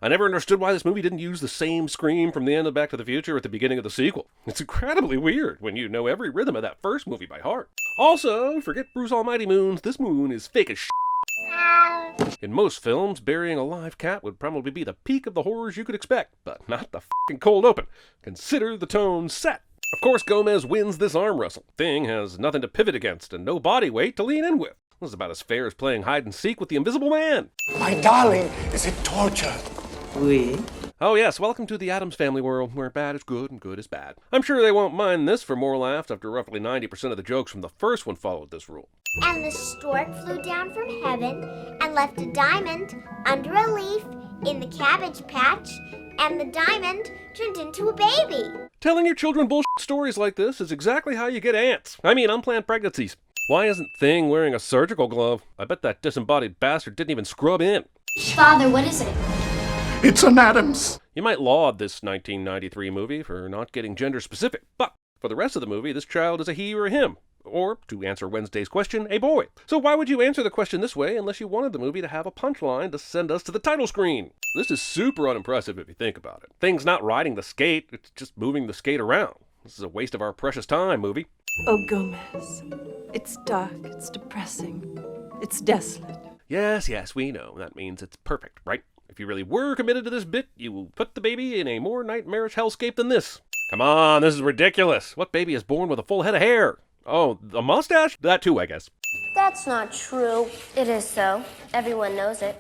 I never understood why this movie didn't use the same scream from the end of Back to the Future at the beginning of the sequel. It's incredibly weird when you know every rhythm of that first movie by heart. Also, forget Bruce Almighty Moons, this moon is fake as shit. In most films, burying a live cat would probably be the peak of the horrors you could expect, but not the fucking cold open. Consider the tone set. Of course, Gomez wins this arm wrestle. Thing has nothing to pivot against and no body weight to lean in with. This is about as fair as playing hide and seek with the Invisible Man. My darling, is it torture? Oui. Oh yes, welcome to the Addams Family world, where bad is good and good is bad. I'm sure they won't mind this for more laughs after roughly 90% of the jokes from the first one followed this rule. And the stork flew down from heaven and left a diamond under a leaf in the cabbage patch, and the diamond turned into a baby. Telling your children bullshit stories like this is exactly how you get ants. I mean, unplanned pregnancies. Why isn't Thing wearing a surgical glove? I bet that disembodied bastard didn't even scrub in. Father, what is it? It's an Addams. You might laud this 1993 movie for not getting gender specific, but for the rest of the movie, this child is a he or a him. Or, to answer Wednesday's question, a boy. So why would you answer the question this way unless you wanted the movie to have a punchline to send us to the title screen? This is super unimpressive if you think about it. Thing's not riding the skate, it's just moving the skate around. This is a waste of our precious time, movie. Oh, Gomez. It's dark, it's depressing, it's desolate. Yes, we know. That means it's perfect, right? If you really were committed to this bit, you will put the baby in a more nightmarish hellscape than this. Come on, this is ridiculous. What baby is born with a full head of hair? Oh, a mustache? That too, I guess. That's not true. It is so. Everyone knows it.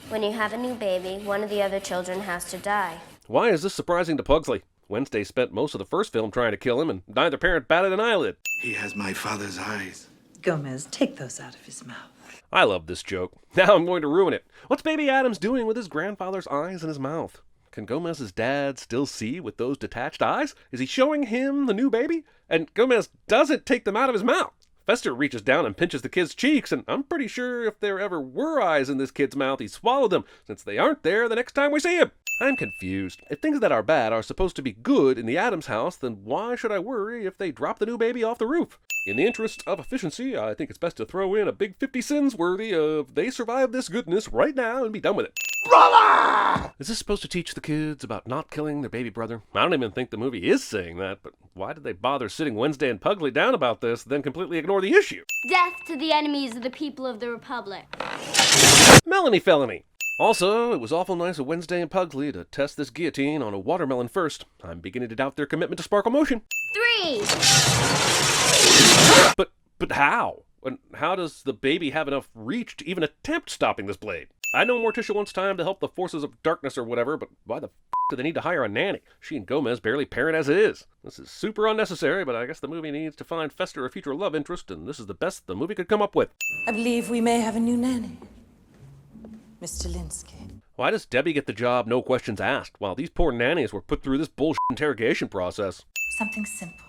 When you have a new baby, one of the other children has to die. Why is this surprising to Pugsley? Wednesday spent most of the first film trying to kill him, and neither parent batted an eyelid. He has my father's eyes. Gomez, take those out of his mouth. I love this joke. Now I'm going to ruin it. What's baby Addams doing with his grandfather's eyes in his mouth? Can Gomez's dad still see with those detached eyes? Is he showing him the new baby? And Gomez doesn't take them out of his mouth. Fester reaches down and pinches the kid's cheeks, and I'm pretty sure if there ever were eyes in this kid's mouth, he swallowed them, since they aren't there the next time we see him. I'm confused. If things that are bad are supposed to be good in the Addams house, then why should I worry if they drop the new baby off the roof? In the interest of efficiency, I think it's best to throw in a big 50 sins worthy of they survive this goodness right now and be done with it. Brother! Is this supposed to teach the kids about not killing their baby brother? I don't even think the movie is saying that, but why did they bother sitting Wednesday and Pugsley down about this, then completely ignore the issue? Death to the enemies of the people of the Republic. Melanie felony. Also, it was awful nice of Wednesday and Pugsley to test this guillotine on a watermelon first. I'm beginning to doubt their commitment to sparkle motion. 3. But how? And how does the baby have enough reach to even attempt stopping this blade? I know Morticia wants time to help the forces of darkness or whatever, but why the do they need to hire a nanny? She and Gomez barely parent as it is. This is super unnecessary, but I guess the movie needs to find Fester a future love interest, and this is the best the movie could come up with. I believe we may have a new nanny. Mr. Linsky. Why does Debbie get the job, no questions asked, while these poor nannies were put through this bullshit interrogation process? Something simple.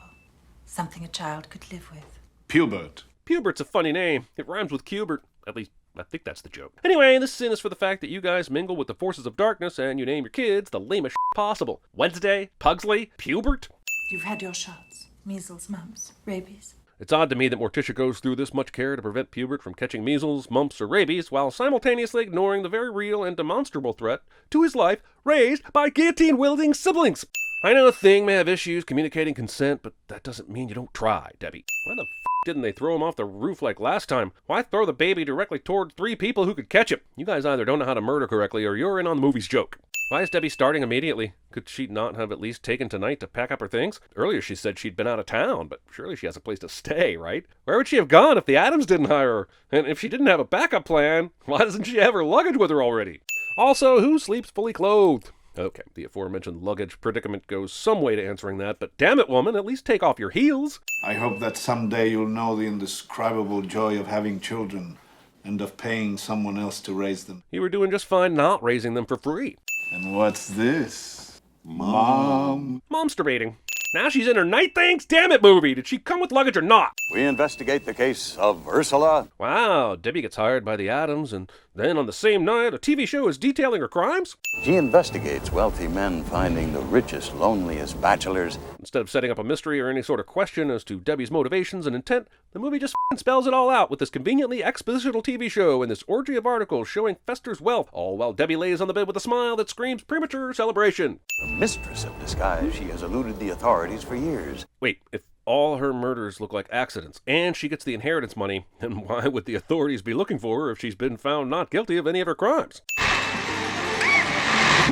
Something a child could live with. Pubert. Pubert's a funny name. It rhymes with Cubert. At least, I think that's the joke. Anyway, this sin is for the fact that you guys mingle with the forces of darkness and you name your kids the lamest possible. Wednesday, Pugsley, Pubert. You've had your shots. Measles, mumps, rabies. It's odd to me that Morticia goes through this much care to prevent Pubert from catching measles, mumps, or rabies, while simultaneously ignoring the very real and demonstrable threat to his life raised by guillotine-wielding siblings. I know a Thing may have issues communicating consent, but that doesn't mean you don't try, Debbie. Why the didn't they throw him off the roof like last time? Why throw the baby directly toward 3 people who could catch him? You guys either don't know how to murder correctly or you're in on the movie's joke. Why is Debbie starting immediately? Could she not have at least taken tonight to pack up her things? Earlier she said she'd been out of town, but surely she has a place to stay, right? Where would she have gone if the Addams didn't hire her? And if she didn't have a backup plan, why doesn't she have her luggage with her already? Also, who sleeps fully clothed? Okay, the aforementioned luggage predicament goes some way to answering that, but damn it, woman, at least take off your heels. I hope that someday you'll know the indescribable joy of having children and of paying someone else to raise them. You were doing just fine not raising them for free. And what's this? Mom? Momsterbating. Now she's in her night things? Damn it, movie! Did she come with luggage or not? We investigate the case of Ursula. Wow, Debbie gets hired by the Addams, and then on the same night, a TV show is detailing her crimes? She investigates wealthy men finding the richest, loneliest bachelors. Instead of setting up a mystery or any sort of question as to Debbie's motivations and intent, The movie just spells it all out with this conveniently expositional TV show and this orgy of articles showing Fester's wealth, all while Debbie lays on the bed with a smile that screams premature celebration. Mistress of disguise, she has eluded the authorities for years. Wait, if all her murders look like accidents and she gets the inheritance money, then why would the authorities be looking for her if she's been found not guilty of any of her crimes?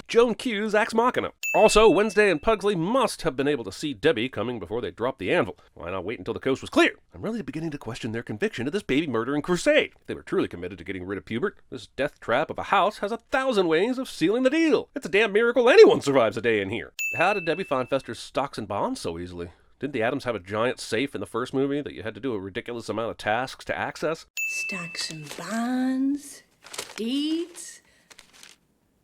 Joan Q's Ex Machina. Also, Wednesday and Pugsley must have been able to see Debbie coming before they dropped the anvil. Why not wait until the coast was clear? I'm really beginning to question their conviction of this baby murdering crusade. If they were truly committed to getting rid of Pubert, this death trap of a house has 1,000 ways of sealing the deal. It's a damn miracle anyone survives a day in here. How did Debbie find Fester's stocks and bonds so easily? Didn't the Addams have a giant safe in the first movie that you had to do a ridiculous amount of tasks to access? Stocks and bonds, deeds,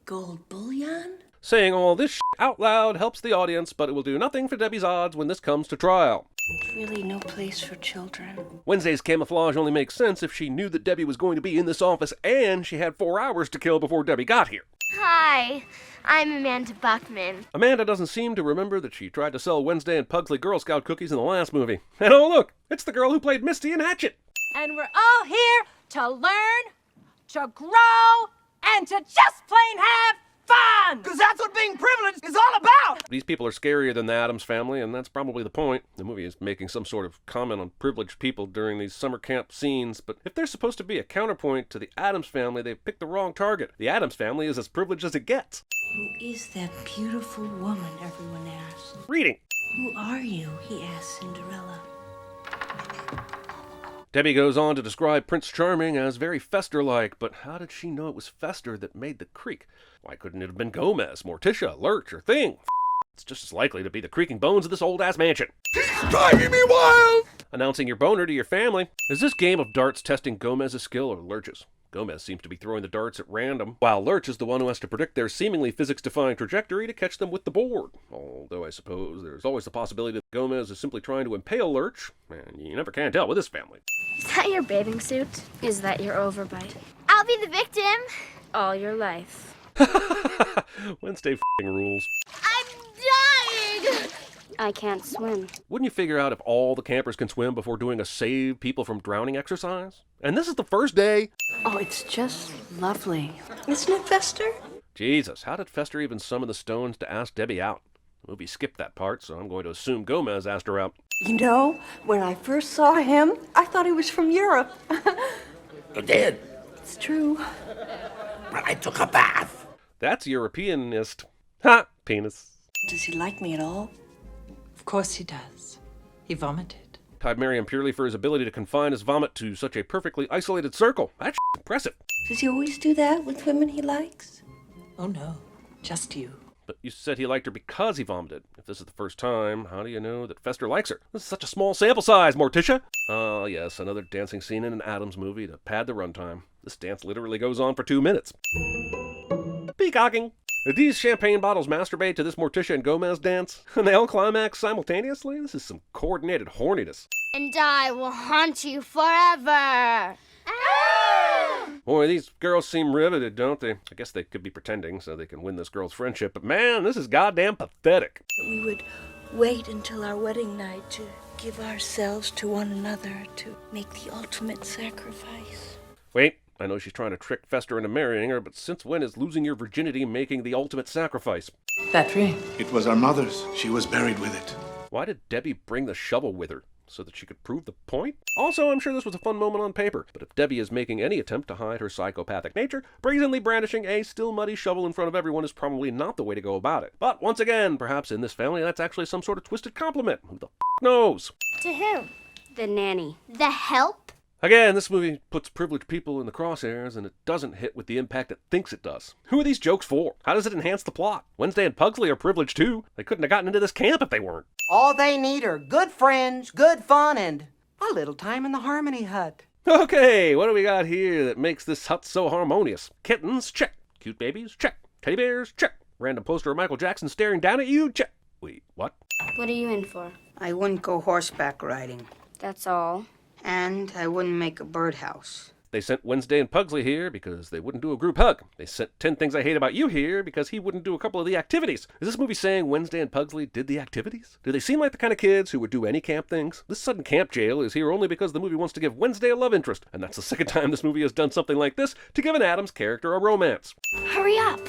gold bullion. Saying all this out loud helps the audience, but it will do nothing for Debbie's odds when this comes to trial. It's really no place for children. Wednesday's camouflage only makes sense if she knew that Debbie was going to be in this office and she had 4 hours to kill before Debbie got here. Hi, I'm Amanda Buckman. Amanda doesn't seem to remember that she tried to sell Wednesday and Pugsley Girl Scout cookies in the last movie. And oh look, it's the girl who played Misty in Hatchet. And we're all here to learn, to grow, and to just plain have fun! Because that's what being privileged is all about! These people are scarier than the Addams Family, and that's probably the point. The movie is making some sort of comment on privileged people during these summer camp scenes, but if they're supposed to be a counterpoint to the Addams Family, they've picked the wrong target. The Addams Family is as privileged as it gets. Who is that beautiful woman, everyone asked. Reading. Who are you, he asked Cinderella. Debbie goes on to describe Prince Charming as very Fester-like, but how did she know it was Fester that made the creak? Why couldn't it have been Gomez, Morticia, Lurch, or Thing? It's just as likely to be the creaking bones of this old-ass mansion. He's driving me wild! Announcing your boner to your family. Is this game of darts testing Gomez's skill or Lurch's? Gomez seems to be throwing the darts at random, while Lurch is the one who has to predict their seemingly physics-defying trajectory to catch them with the board. Although I suppose there's always the possibility that Gomez is simply trying to impale Lurch, and you never can tell with this family. Is that your bathing suit? Is that your overbite? I'll be the victim. All your life. Wednesday f***ing rules. I'm dying! I can't swim. Wouldn't you figure out if all the campers can swim before doing a save people from drowning exercise? And this is the first day? Oh, it's just lovely. Isn't it, Fester? Jesus, how did Fester even summon the stones to ask Debbie out? The movie skipped that part, so I'm going to assume Gomez asked her out. You know, when I first saw him, I thought he was from Europe. You did? It's true. But I took a bath. That's Europeanist. Ha! Penis. Does he like me at all? Of course he does. He vomited. Tied Miriam purely for his ability to confine his vomit to such a perfectly isolated circle. That's impressive. Does he always do that with women he likes? Oh no, just you. But you said he liked her because he vomited. If this is the first time, how do you know that Fester likes her? This is such a small sample size, Morticia. Ah, yes, another dancing scene in an Addams movie to pad the runtime. This dance literally goes on for 2 minutes. Peacocking. Did these champagne bottles masturbate to this Morticia and Gomez dance? And they all climax simultaneously? This is some coordinated horniness. And I will haunt you forever. Boy, these girls seem riveted, don't they? I guess they could be pretending so they can win this girl's friendship, but man, this is goddamn pathetic. We would wait until our wedding night to give ourselves to one another, to make the ultimate sacrifice. Wait, I know she's trying to trick Fester into marrying her, but since when is losing your virginity making the ultimate sacrifice? That ring. It was our mother's. She was buried with it. Why did Debbie bring the shovel with her? So that she could prove the point? Also, I'm sure this was a fun moment on paper, but if Debbie is making any attempt to hide her psychopathic nature, brazenly brandishing a still muddy shovel in front of everyone is probably not the way to go about it. But once again, perhaps in this family that's actually some sort of twisted compliment. Who the knows? To who? The nanny. The help? Again, this movie puts privileged people in the crosshairs, and it doesn't hit with the impact it thinks it does. Who are these jokes for? How does it enhance the plot? Wednesday and Pugsley are privileged too. They couldn't have gotten into this camp if they weren't. All they need are good friends, good fun, and a little time in the Harmony Hut. Okay, what do we got here that makes this hut so harmonious? Kittens? Check. Cute babies? Check. Teddy bears? Check. Random poster of Michael Jackson staring down at you? Check. Wait, what? What are you in for? I wouldn't go horseback riding. That's all. And I wouldn't make a birdhouse. They sent Wednesday and Pugsley here because they wouldn't do a group hug. They sent 10 Things I Hate About You here because he wouldn't do a couple of the activities. Is this movie saying Wednesday and Pugsley did the activities? Do they seem like the kind of kids who would do any camp things? This sudden camp jail is here only because the movie wants to give Wednesday a love interest, and that's the second time this movie has done something like this to give an Addams character a romance. Hurry up!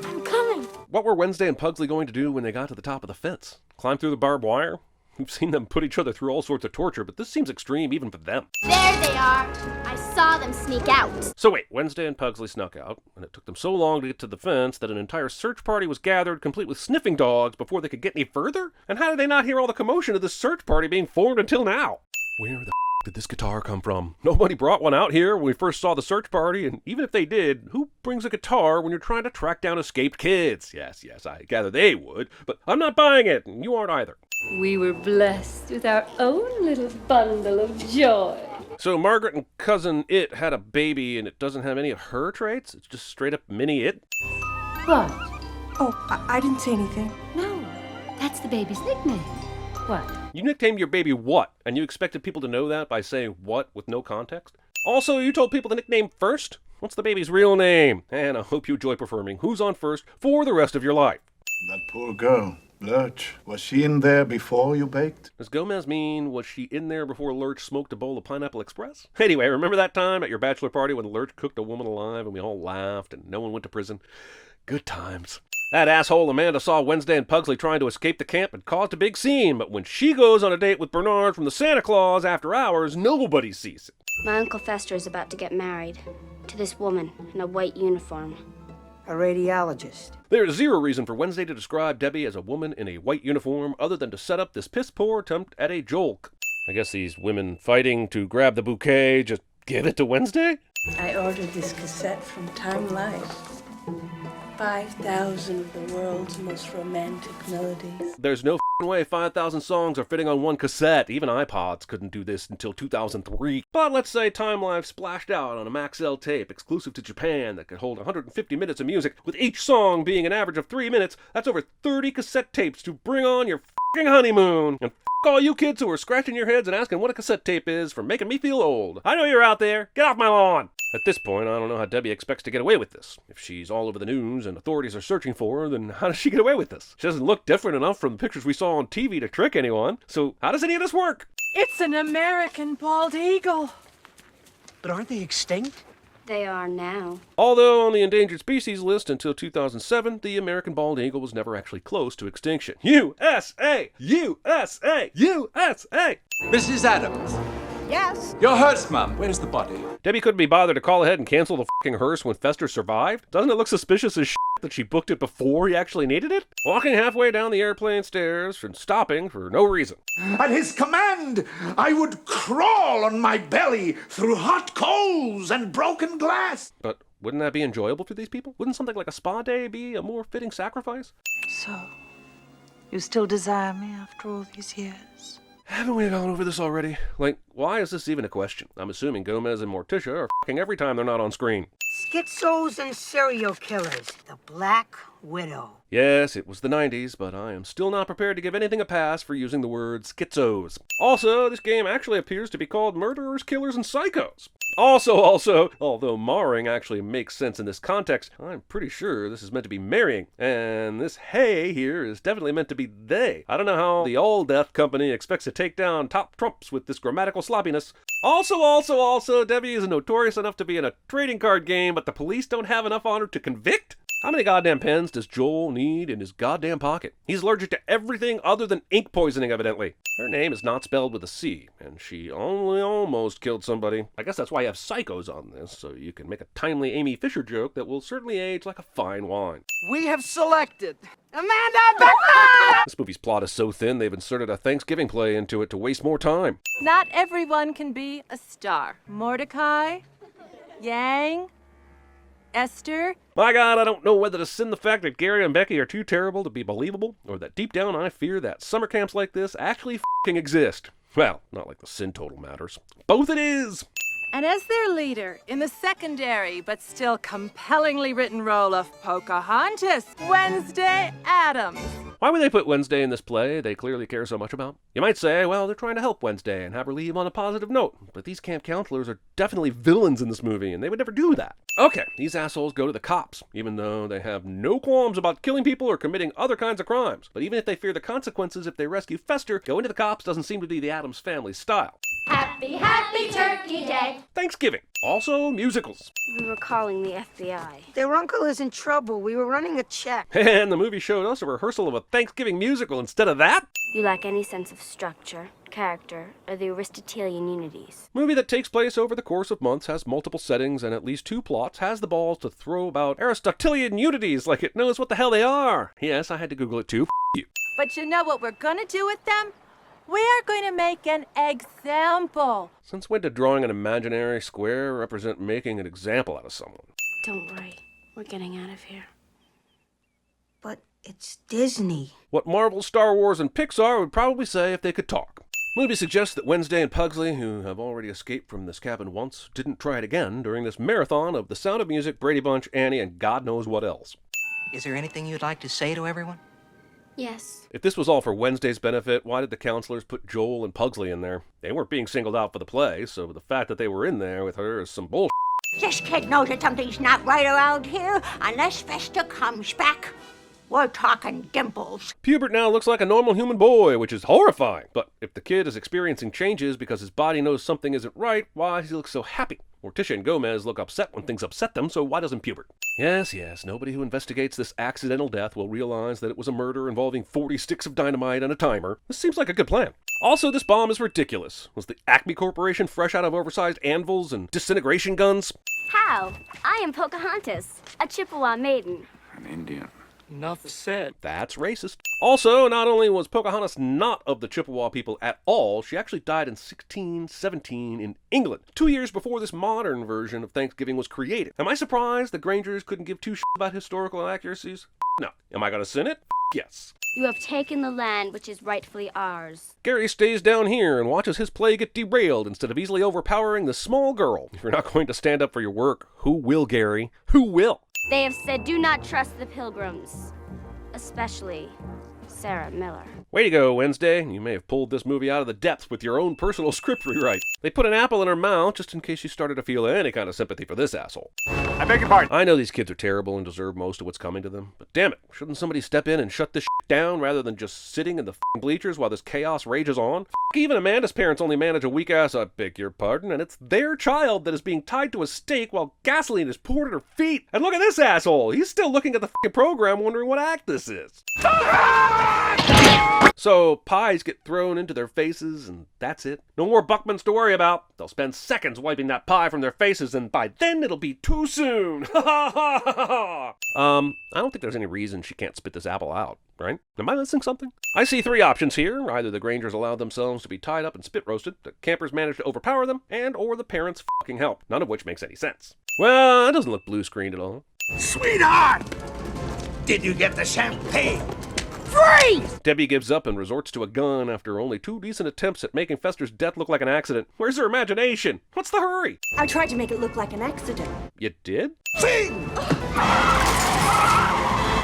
I'm coming! What were Wednesday and Pugsley going to do when they got to the top of the fence? Climb through the barbed wire? We've seen them put each other through all sorts of torture, but this seems extreme even for them. There they are. I saw them sneak out. So wait, Wednesday and Pugsley snuck out, and it took them so long to get to the fence that an entire search party was gathered, complete with sniffing dogs, before they could get any further? And how did they not hear all the commotion of this search party being formed until now? Where the did this guitar come from? Nobody brought one out here when we first saw the search party, and even if they did, who brings a guitar when you're trying to track down escaped kids? Yes, I gather they would, but I'm not buying it, and you aren't either. We were blessed with our own little bundle of joy. So Margaret and cousin It had a baby, and it doesn't have any of her traits? It's just straight up mini It? What? Oh, I didn't say anything. No, that's the baby's nickname. What? You nicknamed your baby What, and you expected people to know that by saying what with no context? Also, you told people the nickname first? What's the baby's real name? And I hope you enjoy performing Who's on First for the rest of your life. That poor girl, Lurch. Was she in there before you baked? Does Gomez mean, was she in there before Lurch smoked a bowl of Pineapple Express? Anyway, remember that time at your bachelor party when Lurch cooked a woman alive and we all laughed and no one went to prison? Good times. That asshole Amanda saw Wednesday and Pugsley trying to escape the camp and caused a big scene, but when she goes on a date with Bernard from the Santa Claus after hours, nobody sees it. My Uncle Fester is about to get married to this woman in a white uniform. A radiologist. There's zero reason for Wednesday to describe Debbie as a woman in a white uniform other than to set up this piss-poor attempt at a joke. I guess these women fighting to grab the bouquet just give it to Wednesday? I ordered this cassette from Time Life. 5,000 of the world's most romantic melodies. There's no way 5,000 songs are fitting on one cassette. Even iPods couldn't do this until 2003. But let's say Time Life splashed out on a Maxell tape exclusive to Japan that could hold 150 minutes of music, with each song being an average of 3 minutes. That's over 30 cassette tapes to bring on your honeymoon. And all you kids who are scratching your heads and asking what a cassette tape is for making me feel old. I know you're out there. Get off my lawn. At this point, I don't know how Debbie expects to get away with this. If she's all over the news and authorities are searching for her, then how does she get away with this? She doesn't look different enough from the pictures we saw on TV to trick anyone. So how does any of this work? It's an American bald eagle. But aren't they extinct? They are now. Although on the endangered species list until 2007, the American bald eagle was never actually close to extinction. USA! USA! USA! Mrs. Addams. Yes. Your hearse, Mum. Where's the body? Debbie couldn't be bothered to call ahead and cancel the hearse when Fester survived? Doesn't it look suspicious as that she booked it before he actually needed it? Walking halfway down the airplane stairs and stopping for no reason. At his command, I would crawl on my belly through hot coals and broken glass. But wouldn't that be enjoyable for these people? Wouldn't something like a spa day be a more fitting sacrifice? So, you still desire me after all these years? Haven't we gone over this already? Like, why is this even a question? I'm assuming Gomez and Morticia are f***ing every time they're not on screen. Schizos and serial killers. The Black Widow. Yes, it was the 90s, but I am still not prepared to give anything a pass for using the word schizos. Also, this game actually appears to be called Murderers, Killers, and Psychos. Also, although marring actually makes sense in this context, I'm pretty sure this is meant to be marrying. And this hey here is definitely meant to be they. I don't know how the All Death Company expects to take down top trumps with this grammatical sloppiness. Also, Debbie is notorious enough to be in a trading card game, but the police don't have enough on her to convict? How many goddamn pens does Joel need in his goddamn pocket? He's allergic to everything other than ink poisoning, evidently. Her name is not spelled with a C, and she only almost killed somebody. I guess that's why you have psychos on this, so you can make a timely Amy Fisher joke that will certainly age like a fine wine. We have selected Amanda Beckman! This movie's plot is so thin they've inserted a Thanksgiving play into it to waste more time. Not everyone can be a star. Mordecai, Yang, Esther. My God, I don't know whether to sin the fact that Gary and Becky are too terrible to be believable, or that deep down I fear that summer camps like this actually f***ing exist. Well, not like the sin total matters. Both it is! And as their leader, in the secondary but still compellingly written role of Pocahontas, Wednesday Addams. Why would they put Wednesday in this play they clearly care so much about? You might say, well, they're trying to help Wednesday and have her leave on a positive note, but these camp counselors are definitely villains in this movie, and they would never do that. Okay, these assholes go to the cops, even though they have no qualms about killing people or committing other kinds of crimes. But even if they fear the consequences if they rescue Fester, going to the cops doesn't seem to be the Addams Family style. Happy, happy Turkey Day. Thanksgiving. Also, musicals. We were calling the FBI. Their uncle is in trouble. We were running a check. And the movie showed us a rehearsal of a Thanksgiving musical instead of that. You lack any sense of structure, character, or the Aristotelian unities. Movie that takes place over the course of months, has multiple settings and at least 2 plots, has the balls to throw about Aristotelian unities like it knows what the hell they are. Yes, I had to Google it too. F*** you. But you know what we're gonna do with them? We are going to make an example. Since when did drawing an imaginary square represent making an example out of someone? Don't worry. We're getting out of here. But it's Disney. What Marvel, Star Wars, and Pixar would probably say if they could talk. Movie suggests that Wednesday and Pugsley, who have already escaped from this cabin once, didn't try it again during this marathon of The Sound of Music, Brady Bunch, Annie, and God knows what else. Is there anything you'd like to say to everyone? Yes. If this was all for Wednesday's benefit, why did the counselors put Joel and Pugsley in there? They weren't being singled out for the play, so the fact that they were in there with her is some bullshit. This kid knows that something's not right around here unless Fester comes back. We're talking dimples. Pubert now looks like a normal human boy, which is horrifying. But if the kid is experiencing changes because his body knows something isn't right, why does he look so happy? Morticia and Gomez look upset when things upset them, so why doesn't Pubert? Yes, nobody who investigates this accidental death will realize that it was a murder involving 40 sticks of dynamite and a timer. This seems like a good plan. Also, this bomb is ridiculous. Was the Acme Corporation fresh out of oversized anvils and disintegration guns? How? I am Pocahontas, a Chippewa maiden. An Indian. Enough said. That's racist. Also, not only was Pocahontas not of the Chippewa people at all, she actually died in 1617 in England, 2 years before this modern version of Thanksgiving was created. Am I surprised the Grangers couldn't give 2 shits about historical inaccuracies? No. Am I gonna sin it? Yes. You have taken the land which is rightfully ours. Gary stays down here and watches his play get derailed instead of easily overpowering the small girl. If you're not going to stand up for your work, who will, Gary? Who will? They have said do not trust the pilgrims, especially Sarah Miller. Way to go, Wednesday. You may have pulled this movie out of the depths with your own personal script rewrite. They put an apple in her mouth just in case you started to feel any kind of sympathy for this asshole. I beg your pardon. I know these kids are terrible and deserve most of what's coming to them, but damn it, shouldn't somebody step in and shut this shit down rather than just sitting in the bleachers while this chaos rages on? Even Amanda's parents only manage a weak-ass, I beg your pardon, and it's their child that is being tied to a stake while gasoline is poured at her feet. And look at this asshole! He's still looking at the program wondering what act this is. So, pies get thrown into their faces, and that's it. No more Buckmans to worry about. They'll spend seconds wiping that pie from their faces, and by then it'll be too soon. I don't think there's any reason she can't spit this apple out, right? Am I missing something? I see 3 options here. Either the Grangers allowed themselves to be tied up and spit roasted, the campers managed to overpower them, and or the parents fucking help. None of which makes any sense. Well, that doesn't look blue-screened at all. Sweetheart! Did you get the champagne? Freeze! Debbie gives up and resorts to a gun after only 2 decent attempts at making Fester's death look like an accident. Where's her imagination? What's the hurry? I tried to make it look like an accident. You did? Sing!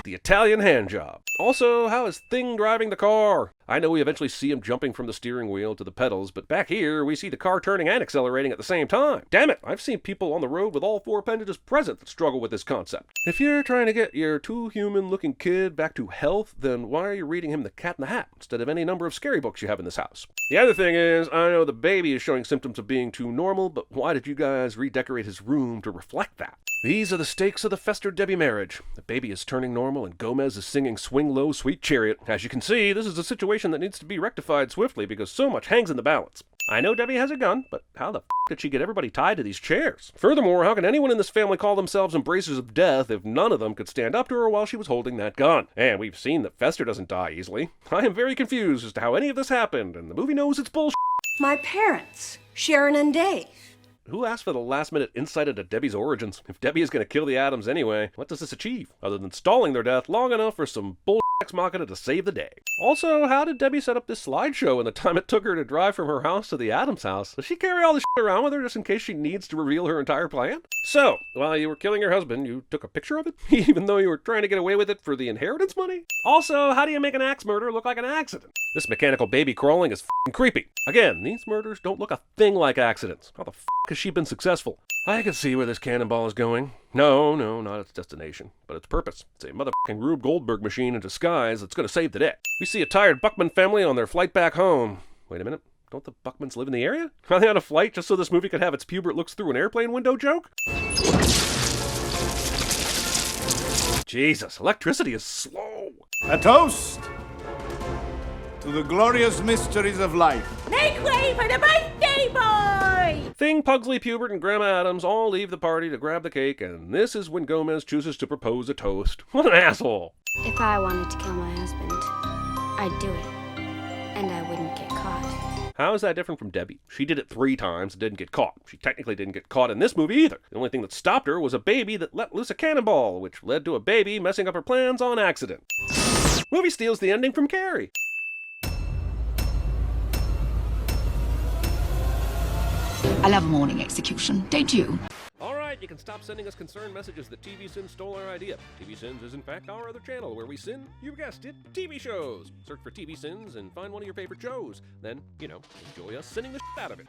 The Italian hand job. Also, how is Thing driving the car? I know we eventually see him jumping from the steering wheel to the pedals, but back here we see the car turning and accelerating at the same time. Damn it, I've seen people on the road with all 4 appendages present that struggle with this concept. If you're trying to get your too human-looking kid back to health, then why are you reading him The Cat in the Hat instead of any number of scary books you have in this house? The other thing is, I know the baby is showing symptoms of being too normal, but why did you guys redecorate his room to reflect that? These are the stakes of the Fester-Debbie marriage. The baby is turning normal and Gomez is singing Swing Low, Sweet Chariot. As you can see, this is a situation that needs to be rectified swiftly because so much hangs in the balance. I know Debbie has a gun, but how the f*** did she get everybody tied to these chairs? Furthermore, how can anyone in this family call themselves embracers of death if none of them could stand up to her while she was holding that gun? And we've seen that Fester doesn't die easily. I am very confused as to how any of this happened, and the movie knows it's bullshit. My parents, Sharon and Dave. Who asked for the last-minute insight into Debbie's origins? If Debbie is going to kill the Addams anyway, what does this achieve? Other than stalling their death long enough for some bullshit ex machina to save the day. Also, how did Debbie set up this slideshow in the time it took her to drive from her house to the Addams house? Does she carry all this shit around with her just in case she needs to reveal her entire plan? So, while you were killing your husband, you took a picture of it? Even though you were trying to get away with it for the inheritance money? Also, how do you make an axe murder look like an accident? This mechanical baby crawling is f***ing creepy. Again, these murders don't look a thing like accidents. How the f*** has she been successful? I can see where this cannonball is going. No, not its destination, but its purpose. It's a motherfucking Rube Goldberg machine in disguise that's gonna save the day. We see a tired Buckman family on their flight back home. Wait a minute, don't the Buckmans live in the area? Are they on a flight just so this movie could have its pubert looks through an airplane window joke? Jesus, electricity is slow. A toast to the glorious mysteries of life. Make way for the birthday boy! Thing, Pugsley, Pubert, and Grandma Addams all leave the party to grab the cake, and this is when Gomez chooses to propose a toast. What an asshole! If I wanted to kill my husband, I'd do it. And I wouldn't get caught. How is that different from Debbie? She did it 3 times and didn't get caught. She technically didn't get caught in this movie either. The only thing that stopped her was a baby that let loose a cannonball, which led to a baby messing up her plans on accident. Movie steals the ending from Carrie. I love a morning execution, don't you? Alright, you can stop sending us concerned messages that TV Sins stole our idea. TV Sins is in fact our other channel where we sin, you guessed it, TV shows. Search for TV Sins and find one of your favorite shows. Then, enjoy us sinning the shit out of it.